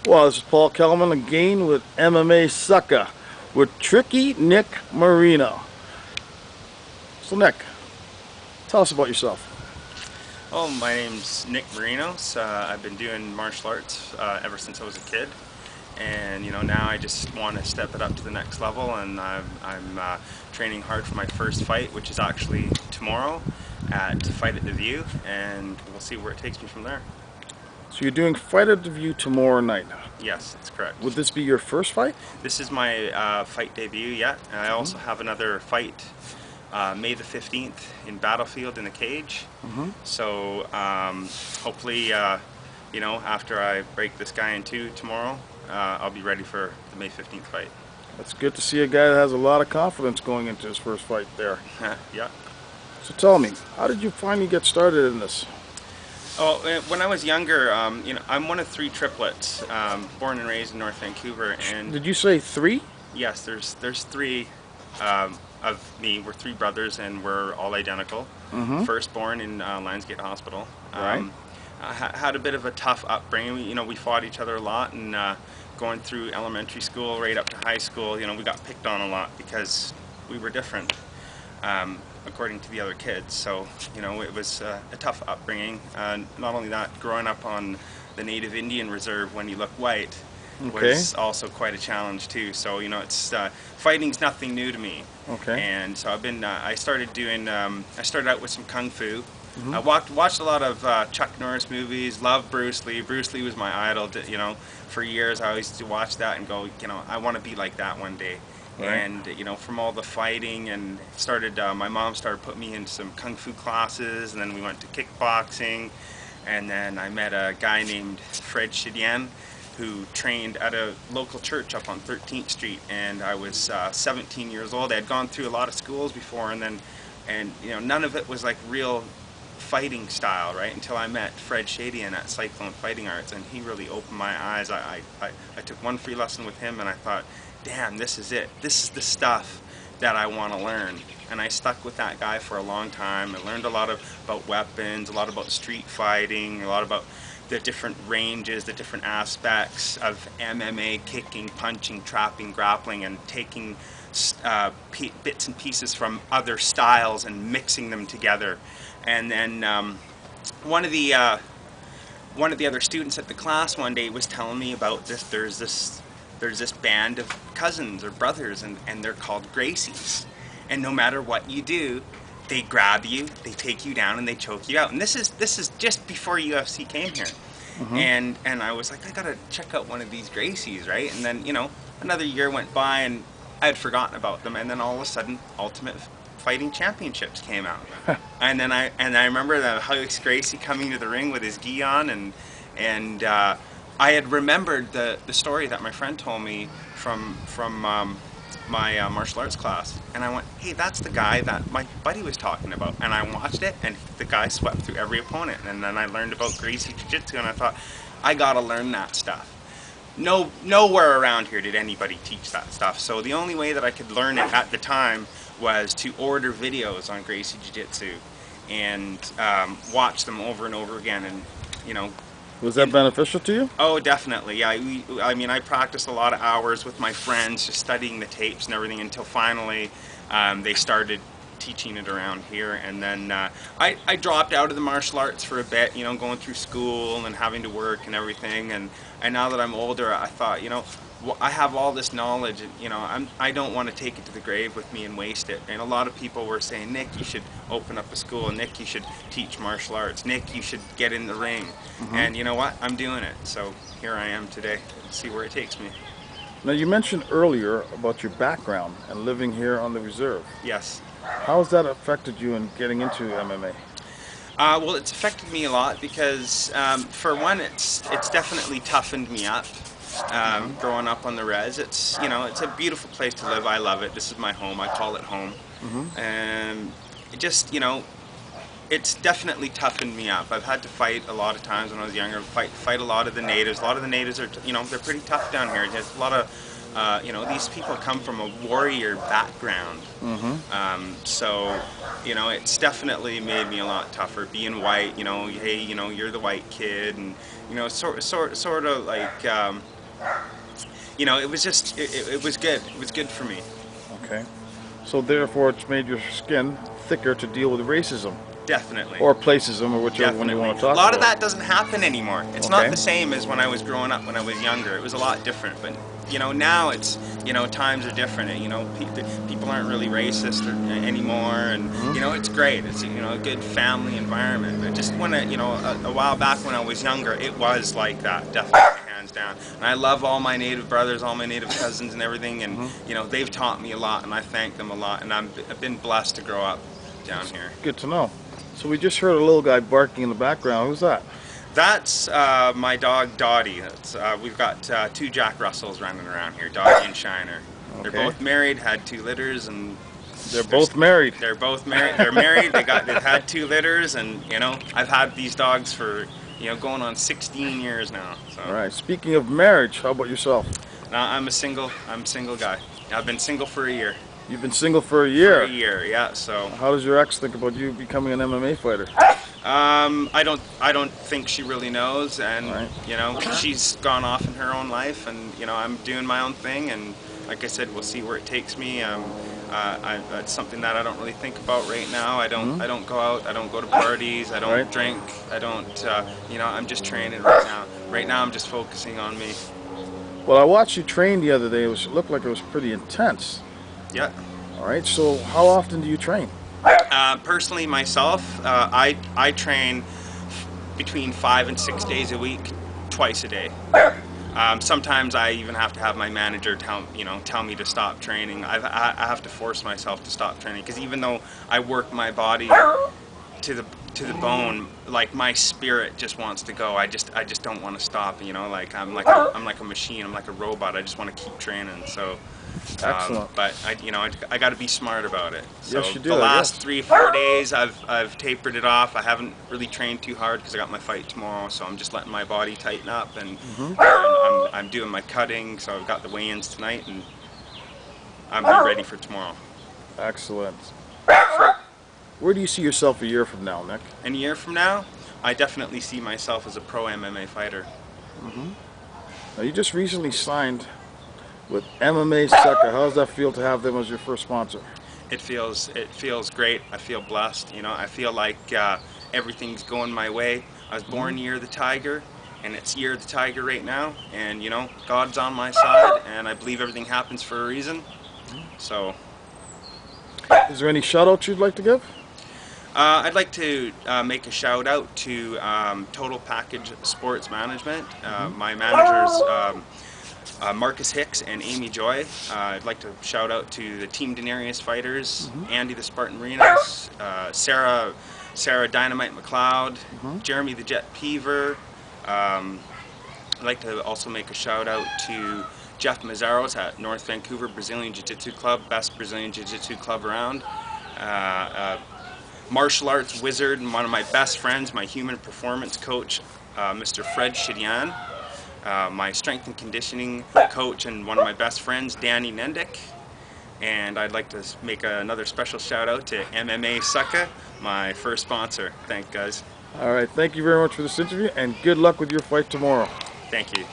Well, this is Paul Kellerman again with MMA Sucker with Tricky Nick Marino. So, Nick, tell us about yourself. Oh, my name's Nick Marinos. I've been doing martial arts ever since I was a kid, and now I just want to step it up to the next level. And I'm training hard for my first fight, which is actually tomorrow at Fight at the View, and we'll see where it takes me from there. So, you're doing Fight at the View tomorrow night. Yes, that's correct. Would this be your first fight? This is my fight debut yet. And I Mm-hmm. also have another fight May the 15th in Battlefield in the cage. Mm-hmm. So hopefully, after I break this guy in two tomorrow, I'll be ready for the May 15th fight. It's good to see a guy that has a lot of confidence going into his first fight there. Yeah. So, tell me, how did you finally get started in this? Oh, when I was younger, I'm one of three triplets, born and raised in North Vancouver, and Did you say three? yes, there's three of me. We're three brothers, and we're all identical. Mm-hmm. First born in Lionsgate Hospital. Right. I had a bit of a tough upbringing. We fought each other a lot, and going through elementary school right up to high school, we got picked on a lot because we were different, according to the other kids. So, it was a tough upbringing. Not only that, growing up on the Native Indian Reserve when you look white Okay. was also quite a challenge too. So, it's fighting's nothing new to me. Okay. And so I started doing, I started out with some Kung Fu. Mm-hmm. I watched a lot of Chuck Norris movies, loved Bruce Lee. Bruce Lee was my idol, for years. I always used to watch that and go, I want to be like that one day. Right. And, from all the fighting, and my mom started putting me into some Kung Fu classes, and then we went to kickboxing. And then I met a guy named Fred Shidian, who trained at a local church up on 13th Street, and I was 17 years old. I had gone through a lot of schools before, and none of it was like real fighting style, right? Until I met Fred Shadian at Cyclone Fighting Arts, and he really opened my eyes. I took one free lesson with him, and I thought, damn, this is it. This is the stuff that I want to learn. And I stuck with that guy for a long time. I learned a lot about weapons, a lot about street fighting, a lot about the different ranges, the different aspects of MMA, kicking, punching, trapping, grappling, and taking bits and pieces from other styles and mixing them together. And then one of the other students at the class one day was telling me about this. There's this band of cousins or brothers, and they're called Gracies. And no matter what you do, they grab you, they take you down, and they choke you out. And this is just before UFC came here. Mm-hmm. And I was like, I gotta check out one of these Gracies, right? And then another year went by, and I had forgotten about them. And then all of a sudden, Ultimate Fighting Championships came out. and I remember the Alex Gracie coming to the ring with his gi on, and I had remembered the story that my friend told me from my martial arts class, and I went, hey, that's the guy that my buddy was talking about. And I watched it, and the guy swept through every opponent. And then I learned about Gracie Jiu-Jitsu, and I thought, I gotta learn that stuff. Nowhere around here did anybody teach that stuff. So the only way that I could learn it at the time was to order videos on Gracie Jiu-Jitsu and watch them over and over again. And Was that beneficial to you? oh, definitely. Yeah, I practiced a lot of hours with my friends, just studying the tapes and everything, until finally they started teaching it around here. And then I dropped out of the martial arts for a bit, going through school and having to work and everything. And now that I'm older, I thought, I have all this knowledge, and I don't want to take it to the grave with me and waste it. And a lot of people were saying, Nick, you should open up a school. Nick, you should teach martial arts. Nick, you should get in the ring. Mm-hmm. And you know what? I'm doing it. So here I am today. Let's see where it takes me. Now, you mentioned earlier about your background and living here on the reserve. Yes. How has that affected you in getting into MMA? Well, it's affected me a lot because, for one, it's definitely toughened me up. Growing up on the res, it's a beautiful place to live. I love it. This is my home. I call it home. Mm-hmm. And it just it's definitely toughened me up. I've had to fight a lot of times when I was younger. Fight a lot of the natives. A lot of the natives are they're pretty tough down here. There's a lot of these people come from a warrior background. Mm-hmm. So it's definitely made me a lot tougher. Being white, hey, you're the white kid, and sort of like You know, it was just, it was good. It was good for me. Okay. So therefore, it's made your skin thicker to deal with racism Definitely. or placism, or whichever one you Definitely. want to A talk lot of about. that doesn't happen anymore. It's not Okay. the same as when I was growing up, when I was younger. It was a lot different. But, you know, now it's, you know, times are different. And, you know, people aren't really racist anymore. And, you know, it's great. It's, you know, a good family environment. But just when, you know, a while back when I was younger, it was like that, definitely, hands down. And I love all my Native brothers, all my Native cousins and everything. And, you know, they've taught me a lot, and I thank them a lot. And I've been blessed to grow up down here. Good to know. So we just heard a little guy barking in the background. Who's that? That's my dog Dottie. We've got 2 Jack Russells running around here, Dottie and Shiner. They're Okay. both married, had 2 litters, and They're both married. they're both married. They're married. They've had 2 litters, and you know, I've had these dogs for, you know, going on 16 years now. So. All right. Speaking of marriage, how about yourself? I'm a single guy. I've been single for a year. You've been single for a year. For a year, yeah. So. How does your ex think about you becoming an MMA fighter? I don't think she really knows, and Right. you know, she's gone off in her own life, and you know, I'm doing my own thing, and like I said, we'll see where it takes me. It's something that I don't really think about right now. I don't go out. I don't go to parties. I don't Right. drink. I don't. You know, I'm just training right now. Right now, I'm just focusing on me. Well, I watched you train the other day. It looked like it was pretty intense. Yeah. All right. So how often do you train? Personally, myself, I train between 5 and 6 days a week, twice a day. Sometimes I even have to have my manager tell me to stop training. I have to force myself to stop training, because even though I work my body to the bone, like my spirit just wants to go. I just don't want to stop. You know, like I'm like a machine. I'm like a robot. I just want to keep training. So. Excellent. But I got to be smart about it. So Yes, you do, the I last guess. 3-4 days, I've tapered it off. I haven't really trained too hard because I got my fight tomorrow. So I'm just letting my body tighten up, and I'm doing my cutting. So I've got the weigh-ins tonight, and I'm ready for tomorrow. Excellent. So, where do you see yourself a year from now, Nick? And a year from now, I definitely see myself as a pro MMA fighter. Now, you just recently signed with MMA Sucker. How does that feel to have them as your first sponsor? It feels great. I feel blessed. You know, I feel like everything's going my way. I was born Year of the Tiger, and it's Year of the Tiger right now. And you know, God's on my side, and I believe everything happens for a reason. So. Is there any shout-outs you'd like to give? I'd like to make a shout out to Total Package Sports Management. My managers, Marcus Hicks and Amy Joy. I'd like to shout out to the Team Denarius fighters, Andy the Spartan Marinas, Sarah Dynamite McLeod, Jeremy the Jet Peaver. I'd like to also make a shout out to Jeff Mazzaros at North Vancouver Brazilian Jiu-Jitsu Club, best Brazilian Jiu-Jitsu club around. Martial arts wizard and one of my best friends, my human performance coach, Mr. Fred Shidian. My strength and conditioning coach and one of my best friends, Danny Nendick. And I'd like to make another special shout out to MMA Sucker, my first sponsor. Thanks, guys. All right. Thank you very much for this interview, and good luck with your fight tomorrow. Thank you.